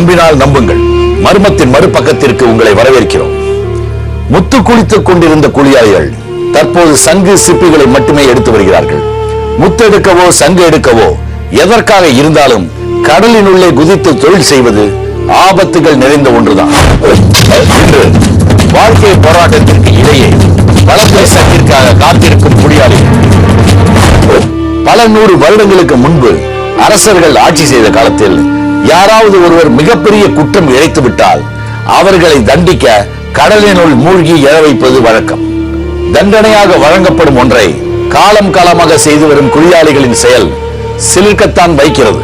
நம்பினால் நம்புங்கள், மர்மத்தின் மறுபக்கத்திற்கு உங்களை வரவேற்கிறோம். முத்து குளித்துக் கொண்டிருந்த குளியாளிகள் தற்போது சங்கு சிப்பிகளை மட்டுமே எடுத்து வருகிறார்கள். முத்தெடுக்கவோ சங்கு எடுக்கவோ எதற்காக இருந்தாலும் கடலின் உள்ளே குதித்து தொழில் செய்வது ஆபத்துகள் நிறைந்த ஒன்றுதான். இன்று வாழ்க்கை போராட்டத்திற்கு இடையே வலம்புரி சங்கிற்காக காத்திருக்கும் குளியாளிகள் பல நூறு வருடங்களுக்கு முன்பு அரசர்கள் ஆட்சி செய்த காலத்தில் யாராவது ஒருவர் மிகப்பெரிய குற்றம் இழைத்து விட்டால் அவர்களை தண்டிக்க கடலினுள் மூழ்கி எழ வைப்பது வழக்கம். தண்டனையாக வழங்கப்படும் ஒன்றை காலம் காலமாக செய்து வரும் குளியாளிகளின் செயல் சிலிர்க்கத்தான் வைக்கிறது.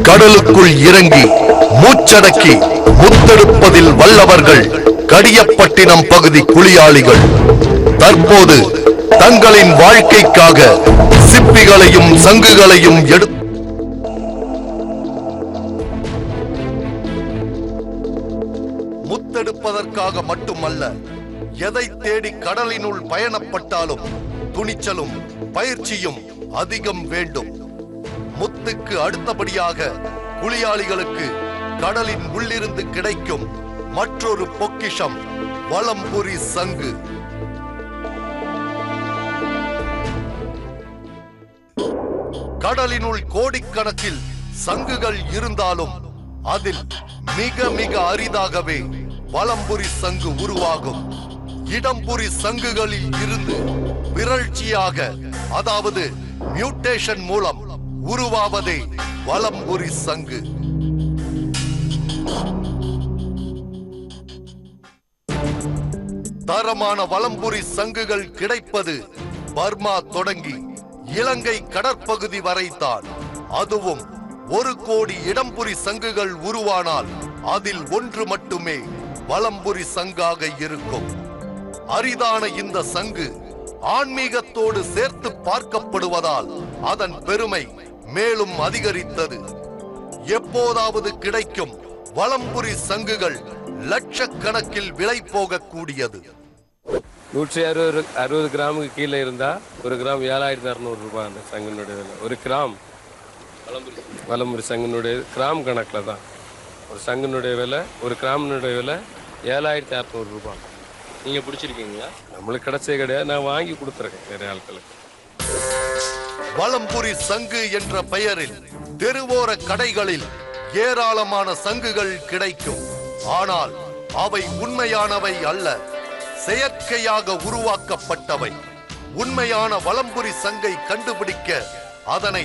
கடலுக்குள் இறங்கி மூச்சடக்கி முத்தெடுப்பதில் வல்லவர்கள் கடியப்பட்டினம் பகுதி குளியாளிகள் தற்போது தங்களின் வாழ்க்கைக்காக சிப்பிகளையும் சங்குகளையும் முத்தெடுப்பதற்காக மட்டுமல்ல, எதை தேடி கடலினுள் பயணப்பட்டாலும் துணிச்சலும் பயிற்சியும் அதிகம் வேண்டும். முத்துக்கு அடுத்தபடியாக குளியாளிகளுக்கு கடலின் உள்ளிருந்து கிடைக்கும் மற்றொரு பொக்கிஷம் வலம்புரி சங்கு. கடலினுள் கோடிக்கணக்கில் சங்குகள் இருந்தாலும் அதில் மிக மிக அரிதாகவே வலம்புரி சங்கு உருவாகும். இடம்புரி சங்குகளில் இருந்து விரட்சியாக, அதாவது மியூட்டேஷன் மூலம் உருவாவதே வலம்புரி சங்கு. தரமான வலம்புரி சங்குகள் கிடைப்பது பர்மா தொடங்கி இலங்கை கடற்பகுதி வரைத்தான். அதுவும் 1 கோடி இடம்புரி சங்குகள் உருவானால் அதில் ஒன்று மட்டுமே வலம்புரி சங்காக இருக்கும். அரிதான இந்த சங்கு ஆன்மீகத்தோடு சேர்த்து பார்க்கப்படுவதால் அதன் பெருமை மேலும் அதிகரித்தது. எப்போதாவது கிடைக்கும் வலம்புரி சங்குகள் லட்சக்கணக்கில் விலை போகக்கூடியது. 160 கிராமுக்கு கீழே இருந்தா ஒரு கிராம் 7600 ரூபாய். அந்த சங்கினுடைய விலை ஒரு கிராம் வலம்புரி சங்கினுடைய கிராம் கணக்கில் தான். ஒரு சங்கினுடைய விலை, ஒரு கிராமினுடைய விலை 7600 ரூபாய். நீங்கள் பிடிச்சிருக்கீங்களா? நம்மளுக்கு கிடைச்சே கிடையாது, நான் வாங்கி கொடுத்துருக்கேன் நிறைய ஆட்களுக்கு. வலம்புரி சங்கு என்ற பெயரில் தெருவோர கடைகளில் ஏராளமான சங்குகள் கிடைக்கும். ஆனால் அவை உண்மையானவை அல்ல, செயற்கையாக உருவாக்கப்பட்டவை. உண்மையான வலம்புரி சங்கை கண்டுபிடிக்க அதனை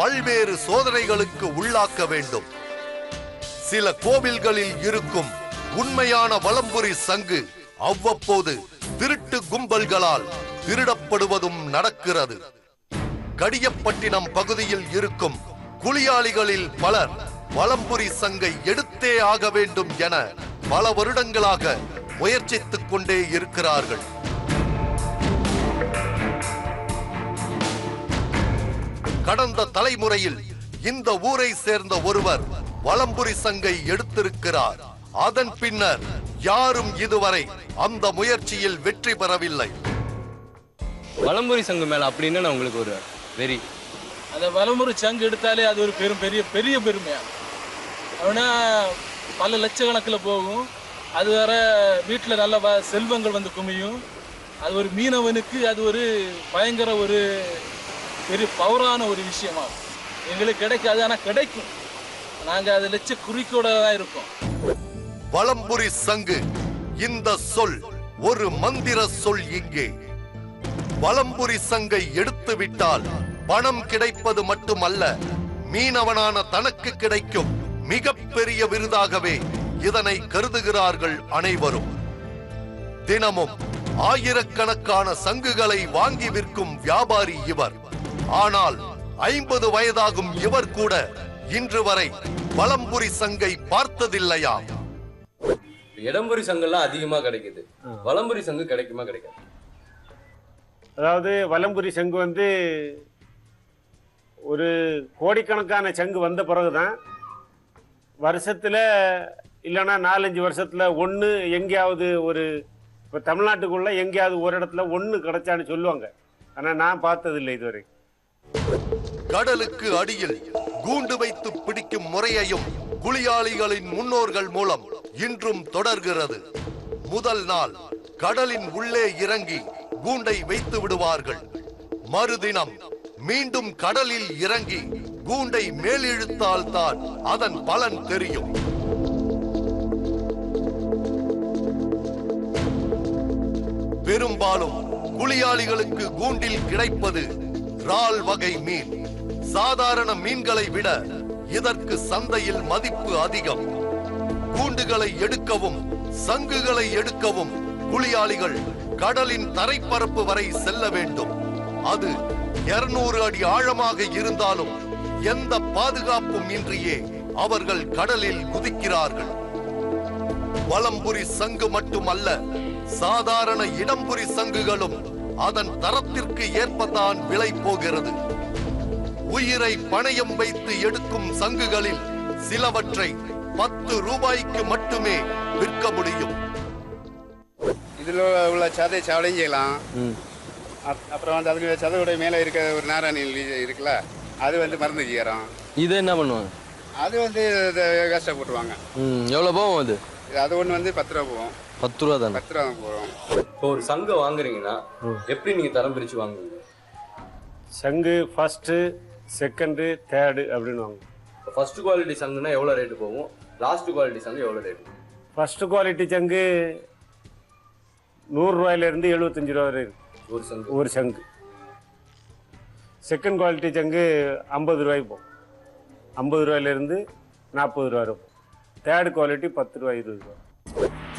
பல்வேறு சோதனைகளுக்கு உள்ளாக்க வேண்டும். சில கோவில்களில் இருக்கும் உண்மையான வலம்புரி சங்கு அவ்வப்போது திருட்டு கும்பல்களால் திருடப்படுவதும் நடக்கிறது. கடியப்பட்டினம் பகுதியில் இருக்கும் குளியாளிகளில் பலர் வலம்புரி சங்கை எடுத்தே ஆக வேண்டும் என பல வருடங்களாக முயற்சித்துக் கொண்டே இருக்கிறார்கள். கடந்த தலைமுறையில் இந்த ஊரை சேர்ந்த ஒருவர் வலம்புரி சங்கை எடுத்திருக்கிறார். அதன் பின்னர் யாரும் இதுவரை அந்த முயற்சியில் வெற்றி பெறவில்லை. வலம்புரி சங்கு மேல அப்படின்னு நான் உங்களுக்கு ஒரு வெறி. அந்த வலம்புரி சங்கு எடுத்தாலே அது ஒரு பெரிய பெருமையா. அவனா பல லட்சக்கணக்கில் போகும். அது வேற வீட்டில் நல்ல செல்வங்கள் வந்து குமியும். அது ஒரு மீனவனுக்கு அது ஒரு பயங்கர ஒரு பெரிய பவரான ஒரு விஷயமா. எங்களுக்கு கிடைக்காது, ஆனால் கிடைக்கும். நாங்கள் அது லட்ச குறிக்கோட தான் இருக்கோம். வலம்புரி சங்கு இந்த சொல் ஒரு மந்திர சொல். இங்கே வலம்புரி சங்கை எடுத்து விட்டால் பணம் கிடைப்பது மட்டுமல்ல, மீனவனான தனக்கு கிடைக்கும் மிகப்பெரிய விருதாகவே இதனை கருதுகிறார்கள் அனைவரும். தினமும் ஆயிரக்கணக்கான சங்குகளை வாங்கி விற்கும் வியாபாரி இவர். ஆனால் 50 வயதாகும் இவர் கூட இன்று வரை வலம்புரி சங்கை பார்த்ததில்லையா? இடம்புரி சங்கெல்லாம் அதிகமா கிடைக்குது, வலம்புரி சங்கு கிடைக்குமா கிடைக்காது? அதாவது வலம்புரி சங்கு வந்து ஒரு கோடிக்கணக்கான சங்கு வந்த பிறகுதான் வருஷத்தில் இல்லைன்னா 4-5 வருஷத்தில் ஒன்று எங்கேயாவது ஒரு இப்போ தமிழ்நாட்டுக்குள்ளே எங்கேயாவது ஒரு இடத்துல ஒன்று கிடைச்சான்னு சொல்லுவாங்க. ஆனால் நான் பார்த்ததில்லை இதுவரை. கடலுக்கு அடியில் கூண்டு வைத்து பிடிக்கும் முறையையும் குளியாளிகளின் முன்னோர்கள் மூலம் இன்றும் தொடர்கிறது. முதல் நாள் கடலின் உள்ளே இறங்கி கூண்டை வைத்து விடுவார்கள். மறுதினம் மீண்டும் கடலில் இறங்கி கூண்டை மேலிழுத்தால் தான் அதன் பலன் தெரியும். பெரும்பாலும் குளியாளிகளுக்கு கூண்டில் கிடைப்பது இறால் வகை மீன். சாதாரண மீன்களை விட இதற்கு சந்தையில் மதிப்பு அதிகம். கூண்டுகளை எடுக்கவும் சங்குகளை எடுக்கவும் குளியாளிகள் கடலின் தரைப்பரப்பு வரை செல்ல வேண்டும். அது 200 அடி ஆழமாக இருந்தாலும் எந்த பாதுகாப்பும் இன்றியே அவர்கள் கடலில் குதிக்கிறார்கள். வலம்புரி சங்கு மட்டுமல்ல, சாதாரண இடம்புரி சங்குகளும் அதன் தரத்திற்கு ஏற்பதான் விலை போகிறது. உயிரை பணயம் வைத்து எடுக்கும் சங்குகளில் சிலவற்றை 10 ரூபாய்க்கு மட்டுமே விற்க முடியும். இதில் உள்ள சதை சவடையும் செய்யலாம். அப்புறம் வந்து அதுக்கு சதையோட மேலே இருக்க ஒரு நாராயணி இருக்குல்ல, அது வந்து மருந்து செய்யறோம். இது என்ன பண்ணுவாங்க? அது வந்து வேஸ்ட்டாக போட்டுருவாங்க. எவ்வளோ போகும் அது? அது ஒன்று வந்து 10 ரூபா போகும். 10 ரூபா தானே? 10 ரூபா போகும். இப்போ ஒரு சங்கை வாங்குறீங்கன்னா எப்படி நீங்க தரம் பிரிச்சு வாங்குவீங்க? சங்கு ஃபர்ஸ்ட்டு, செகண்டு, தேர்டு அப்படின்னு வாங்க. ஃபர்ஸ்ட் குவாலிட்டி சங்குனா எவ்வளோ ரேட்டு போகும்? லாஸ்ட் குவாலிட்டி சங்கு எவ்வளோ ரேட்டு? ஃபர்ஸ்ட் குவாலிட்டி சங்கு 100 ரூபாயிலிருந்து 75 ரூபா வரை இருக்கு ஒரு சங்கு. ஒரு சங்கு. செகண்ட் குவாலிட்டி சங்கு 50 ரூபாய்க்கு போகும். 50 ரூபாயிலிருந்து 40 ரூபா வரை போகும். தேர்ட் குவாலிட்டி 10 ரூபா 20 ரூபா.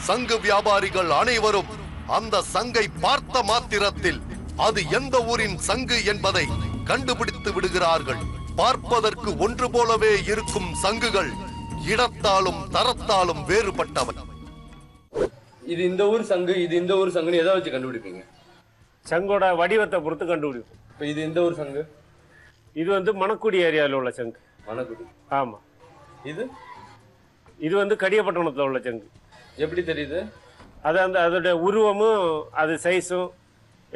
சங்கு வியாபாரிகள் அனைவரும் அந்த சங்கை பார்த்த மாத்திரத்தில் அது எந்த ஊரின் சங்கு என்பதை கண்டுபிடித்து விடுகிறார்கள். பார்ப்பதற்கு ஒன்று போலவே இருக்கும் சங்குகள் இடத்தாலும் தரத்தாலும் வேறுபட்டவை. இது இந்த ஊர் சங்கு, இது இந்த ஊர் சங்குன்னு எதை வச்சு கண்டுபிடிப்பீங்க? சங்கோட வடிவத்தை பொறுத்து கண்டுபிடிப்போம். இப்போ இது இந்த ஊர் சங்கு, இது வந்து மணக்குடி ஏரியாவில் உள்ள சங்கு. மணக்குடி. ஆமாம். இது இது வந்து கடியப்பட்டணத்தில் உள்ள சங்கு. எப்படி தெரியுது? அது அந்த அதோடைய உருவமும் அது சைஸும்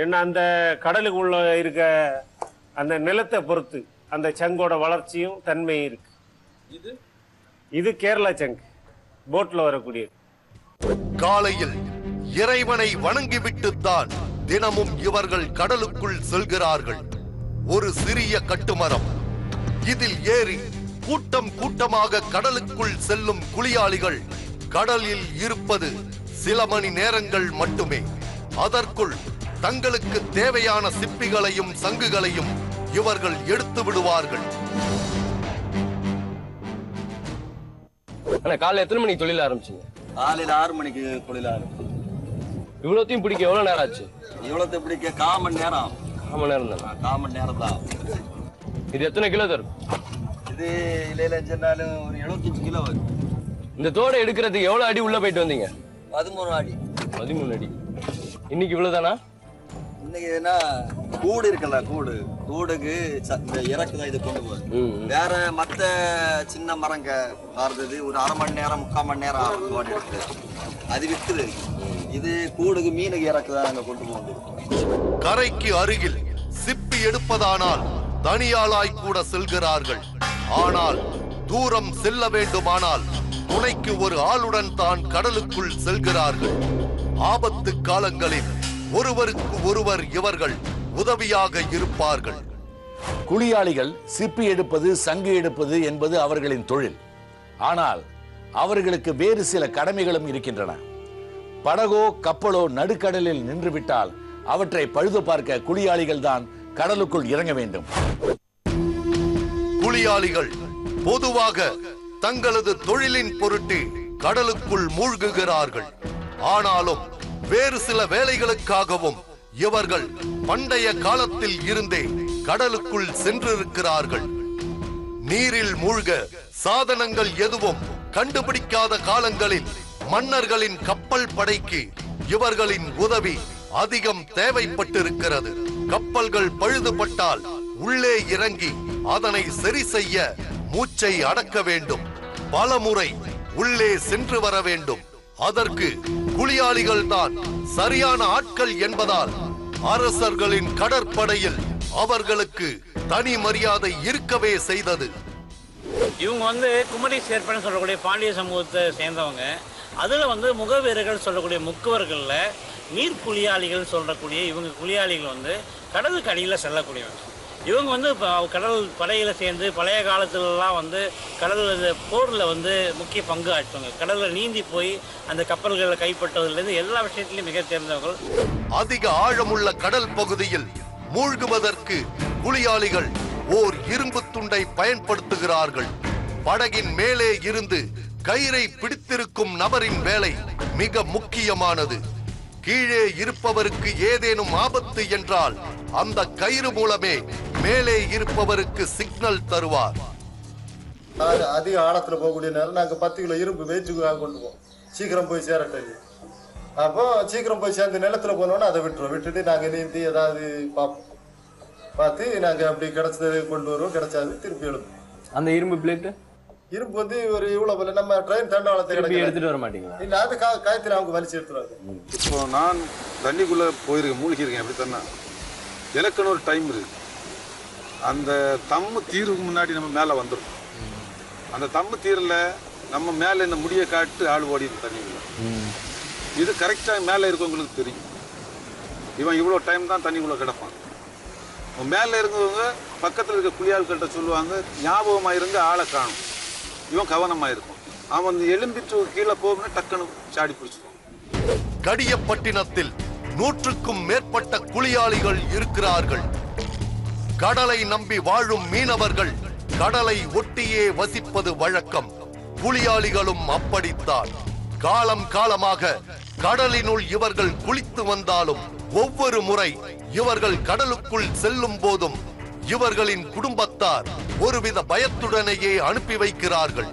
என்ன அந்த கடலுக்குள்ள இருக்க அந்த நிலத்தை பொறுத்து அந்த சங்கோட வளர்ச்சியும் தன்மையும் இருக்கு. இது இது கேரளா சங்கு, போட்டில் வரக்கூடியது. காலையில் இறைவனை வணங்கிவிட்டுத்தான் தினமும் இவர்கள் கடலுக்குள் செல்கிறார்கள். ஒரு சிறிய கட்டுமரம், இதில் ஏறி கூட்டம் கூட்டமாக கடலுக்குள் செல்லும் குளியாளிகள் கடலில் இருப்பது சில மணி நேரங்கள் மட்டுமே. அதற்குள் தங்களுக்கு தேவையான சிப்பிகளையும் சங்குகளையும் இவர்கள் எடுத்து விடுவார்கள். காலையில் எத்தனை மணிக்கு தொழில் ஆரம்பிச்சீங்க? காலையில் 6 மணிக்கு தொழில் ஆரம்பிச்சு. இவ்வளோத்தையும் பிடிக்க எவ்வளோ நேரம் ஆச்சு? இவ்வளோத்தை பிடிக்க 1/4 மணி நேரம். 1/4 மணி நேரம் தானே? 1/4 மணி நேரம் தான். இது எத்தனை கிலோ தரும்? இது இல்லையில சொன்னாலும் ஒரு 75 கிலோ வரும். இந்த தோடை எடுக்கிறதுக்கு எவ்வளோ அடி உள்ள போயிட்டு வந்தீங்க? 13 அடி. 13 அடி. இன்னைக்கு இவ்வளோதானா? இன்னைக்கு என்ன கூடு இருக்குல்ல, கூடுக்கு இந்த இறக்கு தான் இது கொண்டு போகுது. வேற மற்ற சின்ன மரங்க வர்றது ஒரு 1/2 மணி நேரம் 3/4 மணி நேரம் ஆகும் தோடை எடுத்து. அது விற்குது. இது கூடுக்கு மீனுக்கு இறக்கு தான் அங்கே கொண்டு போகுது. கரைக்கு அருகில் சிப்பி எடுப்பதானால் தனியாளாய் கூட செல்கிறார்கள். ஆனால் தூரம் செல்ல வேண்டுமானால் துணைக்கு ஒரு ஆளுடன் தான் கடலுக்குள் செல்கிறார்கள். ஆபத்து காலங்களில் ஒருவருக்கு ஒருவர் இவர்கள் உதவியாக இருப்பார்கள். குளியாளிகள் சிப்பி எடுப்பது சங்கு எடுப்பது என்பது அவர்களின் தொழில். ஆனால் அவர்களுக்கு வேறு சில கடமைகளும் இருக்கின்றன. படகோ கப்பலோ நடுக்கடலில் நின்றுவிட்டால் அவற்றை பழுது பார்க்க குளியாளிகள் தான் கடலுக்குள் இறங்க வேண்டும். குளியாளிகள் பொதுவாக தங்களது தொழிலின் பொருட்டு கடலுக்குள் மூழ்குகிறார்கள். ஆனாலும் வேறு சில வேலைகளுக்காகவும் இவர்கள் பண்டைய காலத்தில் இருந்தே கடலுக்குள் சென்றிருக்கிறார்கள். நீரில் மூழ்க சாதனங்கள் எதுவும் கண்டுபிடிக்காத காலங்களில் மன்னர்களின் கப்பல் படைக்கு இவர்களின் உதவி அதிகம் தேவைப்பட்டிருக்கிறது. கப்பல்கள் பழுதுபட்டால் உள்ளே இறங்கி அதனை சரி செய்ய மூச்சை அடக்க வேண்டும். பலமுறை உள்ளே சென்று வர வேண்டும். அதற்கு குளியாளிகள் தான் சரியான ஆட்கள் என்பதால் அரசர்களின் கடற்படையில் அவர்களுக்கு தனி மரியாதை இருக்கவே செய்தது. இவங்க குமரி சேர்ப்பன்னு சொல்லக்கூடிய பாண்டிய சமூகத்தை சேர்ந்தவங்க. அதில் முகவீரர்கள் சொல்லக்கூடிய முக்குவர்களில் நீர் குளியாளிகள் சொல்லக்கூடிய இவங்க குளியாளிகள் கடலுக்கு அடியில் செல்லக்கூடியவங்க. இவங்க கடல் படையில் சேர்ந்து பழைய காலத்துலலாம் கடல் போரில் முக்கிய பங்கு ஆற்றுவாங்க. கடலில் நீந்தி போய் அந்த கப்பல்களை கைப்பற்றுவதிலிருந்து எல்லா விஷயத்திலையும் மிக தேர்ந்தவர்கள். அதிக ஆழமுள்ள கடல் பகுதியில் மூழ்குவதற்கு குளியாளிகள் ஓர் இரும்பு துண்டை பயன்படுத்துகிறார்கள். படகின் மேலே இருந்து கயிறை பிடித்திருக்கும் நபரின் வேலை மிக முக்கியமானது. கீழே இருப்பவருக்கு ஏதேனும் ஆபத்து என்றால் அந்த கயிறு மூலமே மேலே இருப்பவருக்கு சிக்னல் தருவார். அதிக ஆழத்துல போகக்கூடிய நேரம் நாங்க 10 கிலோ இரும்பு வெயிட்டுக்காக கொண்டு போவோம். சீக்கிரம் போய் சேரட்டது. அப்போ சீக்கிரம் போய் சேர்ந்து நிலத்துல போனோன்னா அதை விட்டுட்டு நாங்க நீந்தி ஏதாவது பார்த்து நாங்க அப்படி கிடைச்சது கொண்டு வருவோம். கிடைச்சாது திருப்பி எழுப்போம். அந்த இரும்பு பிளேட் இரும்பு ஒரு இவ்வளவு போல நம்ம ட்ரெயின் தண்டவாளத்தை எடுத்துட்டு வர மாட்டீங்களா? இல்ல அது காயத்துல அவங்க வலிச்சு எடுத்துருவாங்க. இப்போ நான் தண்ணிக்குள்ள போயிருக்கேன், மூழ்கி இருக்கேன். அப்படி தானே எனக்குன்னு ஒரு டைம் இருக்கு. அந்த தம்மு தீருக்கு முன்னாடி நம்ம மேலே வந்துடும். அந்த தம்மு தீரில் நம்ம மேலே இந்த முடியை காட்டு ஆள் ஓடிடும் தண்ணிக்குள்ள. இது கரெக்டாக மேலே இருக்கவங்களுக்கு தெரியும். இவன் இவ்வளோ டைம் தான் தண்ணிக்குள்ளே கிடப்பான். மேலே இருந்தவங்க பக்கத்தில் இருக்க குளியாள்கிட்ட சொல்லுவாங்க, ஞாபகமாக இருந்து ஆளை காணும், இவன் கவனமாக இருக்கும். அவன் எலும்பிட்டு கீழே போகணும்னா டக்குன்னு சாடி பிடிச்சிடுவான். கடியப்பட்டினத்தில் 100க்கும் மேற்பட்ட குளியாளிகள் இருக்கிறார்கள். கடலை நம்பி வாழும் மீனவர்கள் கடலை ஒட்டியே வசிப்பது வழக்கம். குளியாளிகளும் அப்படித்தான். காலம் காலமாக கடலினுள் இவர்கள் குளித்து வந்தாலும் ஒவ்வொரு முறை இவர்கள் கடலுக்குள் செல்லும் போதும் இவர்களின் குடும்பத்தார் ஒருவித பயத்துடனேயே அனுப்பி வைக்கிறார்கள்.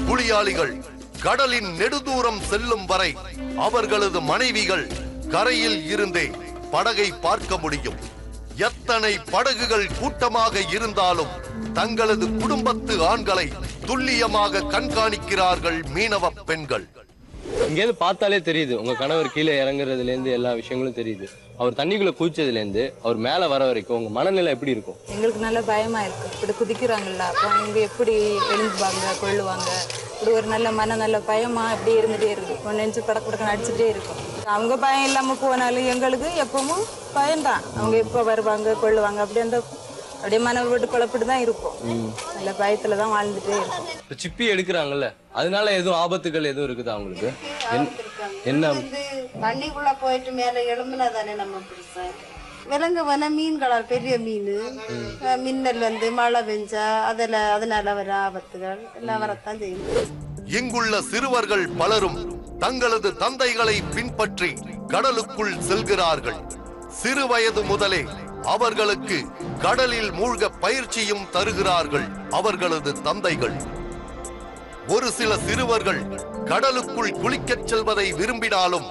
குளியாளிகள் கடலின் நெடுதூரம் செல்லும் வரை அவர்களது மனைவிகள் கரையில் இருந்தே படகை பார்க்க முடியும். எத்தனை படகுகள் கூட்டமாக இருந்தாலும் தங்களது குடும்பத்து ஆண்களை துல்லியமாக கண்காணிக்கிறார்கள் மீனவ பெண்கள். இங்கேருந்து பார்த்தாலே தெரியுது, உங்க கணவர் கீழே இறங்குறதுல இருந்து எல்லா விஷயங்களும் தெரியுது. அவர் தண்ணிக்குள்ள குதிச்சதுல இருந்து அவர் மேல வர வரைக்கும் உங்க மனநிலை எப்படி இருக்கும்? எங்களுக்கு நல்ல பயமா இருக்கு. இப்படி குதிக்கிறாங்கல்ல, அப்ப அவங்க எப்படி எழுந்துவாங்க, கொள்ளுவாங்க, இப்படி ஒரு நல்ல பயமா இப்படி இருந்துட்டே இருக்கும். நெஞ்சு படக்கு அடிச்சுட்டே இருக்கும். அவங்க பயம் இல்லாம போனாலும் எங்களுக்கு எப்பவும் பயம்தான். அவங்க எப்ப வருவாங்க, கொள்ளுவாங்க, அப்படியே மன விட்டு குழப்பிட்டு தான் இருக்கும். நல்ல பயத்துல தான் வாழ்ந்துட்டே இருக்கும். சிப்பி எடுக்கிறாங்கல்ல, அதனால எதுவும் ஆபத்துகள் எதுவும் இருக்குதா அவங்களுக்கு? என்ன தண்ணிக்குள்ள போயிட்டு மேல எழும்புனா தானே நம்ம பிடிச்சோம். விலங்கு வேணா மீன்களால் பெரிய மீன், மின்னல் மழை பெஞ்சா அதனால வர ஆபத்துகள் எல்லாம் வரத்தான் செய்யும். இங்குள்ள சிறுவர்கள் பலரும் தங்களது தந்தைகளை பின்பற்றி கடலுக்குள் செல்கிறார்கள். சிறு வயது முதலே அவர்களுக்கு கடலில் மூழ்க பயிற்சியும் தருகிறார்கள் அவர்களது தந்தைகள். ஒரு சில சிறுவர்கள் கடலுக்குள் குளிக்கச் செல்வதை விரும்பினாலும்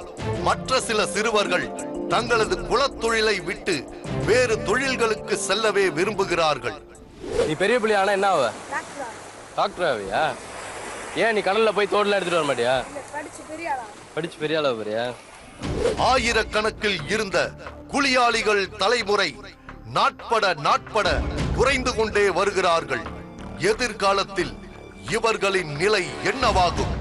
மற்ற சில சிறுவர்கள் தங்களது குலத்தொழிலை விட்டு வேறு தொழில்களுக்கு செல்லவே விரும்புகிறார்கள். நீ பெரிய பிள்ளை ஆனா என்ன ஆவ? டாக்டராவியா? ஏன் நீ கடல்ல போய் தோட்டல எடுத்துட்டு வர மாட்டியா? படிச்சு பெரிய ஆளா போறியா? ஆயிரக்கணக்கில் இருந்த குளியாளிகள் தலைமுறை நாட்பட குறைந்து கொண்டே வருகிறார்கள். எதிர்காலத்தில் இவர்களின் நிலை என்னவாகும்?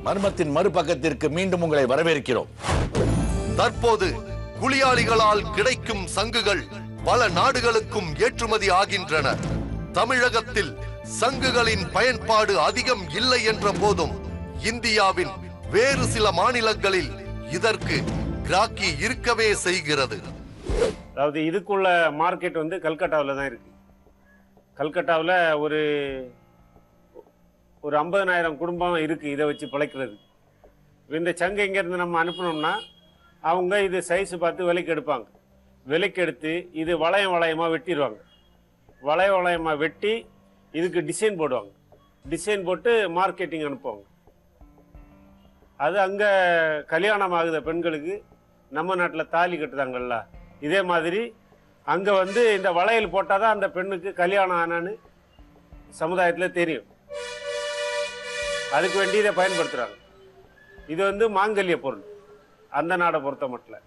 மர்மத்தின் மறுபக்கத்திற்கு மீண்டும் உங்களை வரவேற்கிறோம். தற்போது குளியாளிகளால் கிடைக்கும் சங்குகள் பல நாடுகளுக்கும் ஏற்றுமதி ஆகின்றன. தமிழகத்தில் சங்குகளின் பயன்பாடு அதிகம் இல்லை என்ற போதும் இந்தியாவின் வேறு சில மாநிலங்களில் இதற்கு கிராக்கி இருக்கவே செய்கிறது. அதாவது இதுக்குள்ள மார்க்கெட் கல்கட்டாவில் தான் இருக்கு. கல்கட்டாவில் ஒரு 50,000 குடும்பம் இருக்கு இதை வச்சு பிழைக்கிறது. இந்த சங்கை இங்கேருந்து நம்ம அனுப்பணும்னா அவங்க இது சைஸ் பார்த்து விலைக்கு எடுப்பாங்க. விலைக்கு எடுத்து இது வளையமாக வெட்டிடுவாங்க. வளையமாக வெட்டி இதுக்கு டிசைன் போடுவாங்க. டிசைன் போட்டு மார்க்கெட்டிங் அனுப்புவாங்க. அது அங்கே கல்யாணம் ஆகுத பெண்களுக்கு நம்ம நாட்டில் தாலி கட்டுதாங்கல்ல, இதே மாதிரி அங்கே வந்து இந்த வளையல் போட்டால் தான் அந்த பெண்ணுக்கு கல்யாணம் ஆனான்னு சமுதாயத்தில் தெரியும். அதுக்கு வேண்டி இதை பயன்படுத்துகிறாங்க. இது வந்து மாங்கல்ய பொருள் அந்த நாடை பொறுத்த மட்டும்.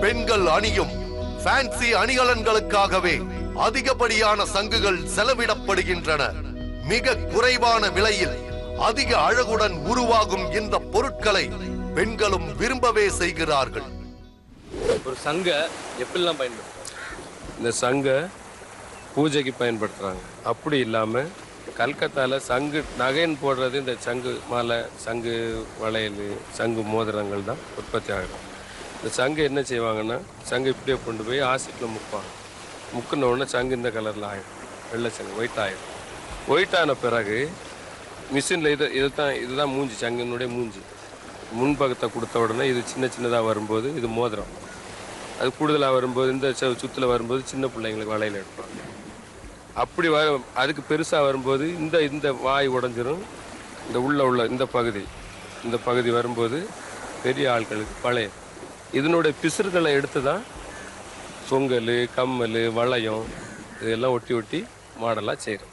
பெண்கள் அணியும் ஃபேன்சி அணிகலன்களுக்காகவே அதிகப்படியான சங்குகள் செலவிடப்படுகின்றன. மிக குறைவான விலையில் அதிக அழகுடன் உருவாகும் இந்த பொருட்களை பெண்களும் விரும்பவே செய்கிறார்கள். ஒரு சங்க எப்படிலாம் பயன்படுத்துறாங்க? இந்த சங்க பூஜைக்கு பயன்படுத்துறாங்க. அப்படி இல்லாமல் கல்கத்தாவில் சங்கு நகைன்னு போடுறது இந்த சங்கு மாலை, சங்கு வளையல், சங்கு மோதிரங்கள் தான் உற்பத்தி ஆகிடும். இந்த சங்கு என்ன செய்வாங்கன்னா, சங்கு இப்படியே கொண்டு போய் ஆசிட்டில் முப்பாங்க. முக்கின உடனே சங்கு இந்த கலரில் ஆகிடும், வெள்ளை சங்கு ஒயிட் ஆகிடும். ஒயிட் ஆன பிறகு மிஷினில் இதுதான் மூஞ்சி, சங்கினுடைய மூஞ்சி. முன்பக்கத்தை கொடுத்த உடனே இது சின்னதாக வரும்போது இது மோதிரம். அது கூடுதலாக வரும்போது இந்த சுற்றில் வரும்போது சின்ன பிள்ளைங்களுக்கு வளையல் எடுப்பாங்க. அப்படி அதுக்கு பெருசாக வரும்போது இந்த வாய் உடஞ்சிரும். இந்த உள்ள இந்த பகுதி வரும்போது பெரிய ஆட்களுக்கு பழைய இதனுடைய பிசுறுகளை எடுத்து தான் சொங்கல், கம்மல், வளையம் இதெல்லாம் ஒட்டி மாடலாக செய்கிறது.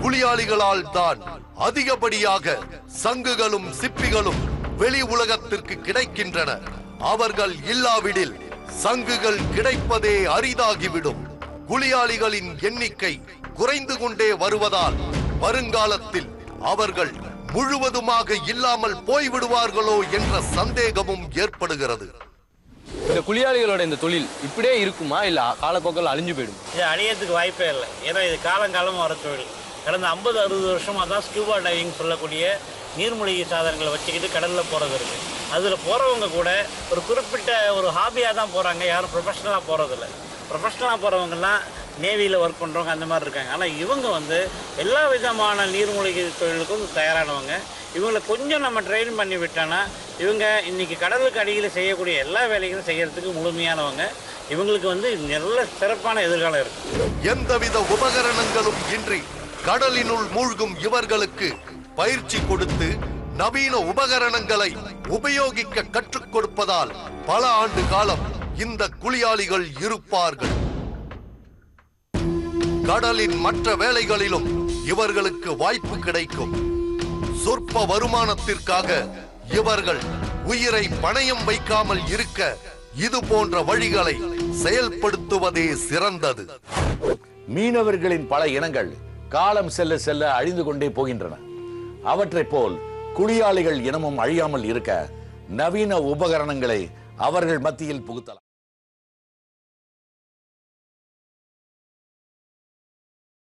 குளியாளிகளால் தான் அதிகப்படியாக சங்குகளும் சிப்பிகளும் வெளி உலகத்திற்கு கிடைக்கின்றன. அவர்கள் இல்லாவிடில் சங்குகள் கிடைப்பதே அரிதாகிவிடும். குளியாளிகளின் எண்ணிக்கை குறைந்து கொண்டே வருவதால் வருங்காலத்தில் அவர்கள் முழுவதுமாக இல்லாமல் போய்விடுவார்களோ என்ற சந்தேகமும் ஏற்படுகிறது. இந்த குளியாளிகளோட இந்த தொழில் இப்படியே இருக்குமா, இல்ல காலப்போக்கில் அழிஞ்சு போயிடும்? இது அழியறதுக்கு வாய்ப்பே இல்லை. ஏன்னா இது காலங்காலமாக வர தொழில். கடந்த 50-60 வருஷமாக தான் ஸ்கூபா டைவிங் சொல்லக்கூடிய நீர்மூழ்கி சாதனங்களை வச்சுக்கிட்டு கடலில் போகிறது இருக்குது. அதில் போகிறவங்க கூட ஒரு குறிப்பிட்ட ஒரு ஹாபியாக தான் போகிறாங்க, யாரும் ப்ரொஃபஷ்னலாக போகிறதில்ல. ப்ரொஃபஷ்னலாக போகிறவங்கலாம் நேவியில் ஒர்க் பண்ணுறவங்க அந்த மாதிரி இருக்காங்க. ஆனால் இவங்க வந்து எல்லா விதமான நீர்மூழ்கி தொழிலுக்கும் தயாரானவங்க. இவங்களை கொஞ்சம் நம்ம ட்ரெயின் பண்ணி விட்டோன்னா இவங்க இன்றைக்கி கடலுக்கு அடியில் செய்யக்கூடிய எல்லா வேலைகளும் செய்கிறதுக்கு முழுமையானவங்க. இவங்களுக்கு வந்து நல்ல சிறப்பான எதிர்காலம் இருக்குது. எந்தவித உபகரணங்களும் இன்றி கடலினுள் மூழ்கும் இவர்களுக்கு பயிற்சி கொடுத்து நவீன உபகரணங்களை உபயோகிக்க கற்றுக் கொடுப்பதால் பல ஆண்டு காலம் இந்த குளியாளிகள் இருப்பார்கள். கடலின் மற்ற வேலைகளிலும் இவர்களுக்கு வாய்ப்பு கிடைக்கும். சொற்ப வருமானத்திற்காக இவர்கள் உயிரை பணயம் வைக்காமல் இருக்க இது போன்ற வழிகளை செயல்படுத்துவதே சிறந்தது. மீனவர்களின் பல இனங்கள் காலம் செல்ல செல்ல அழிந்து கொண்டே போகின்றன. அவற்றைப் போல் குளியாளிகள் இனமும் அழியாமல் இருக்க நவீன உபகரணங்களை அவர்கள் மத்தியில் புகுத்தலாம்.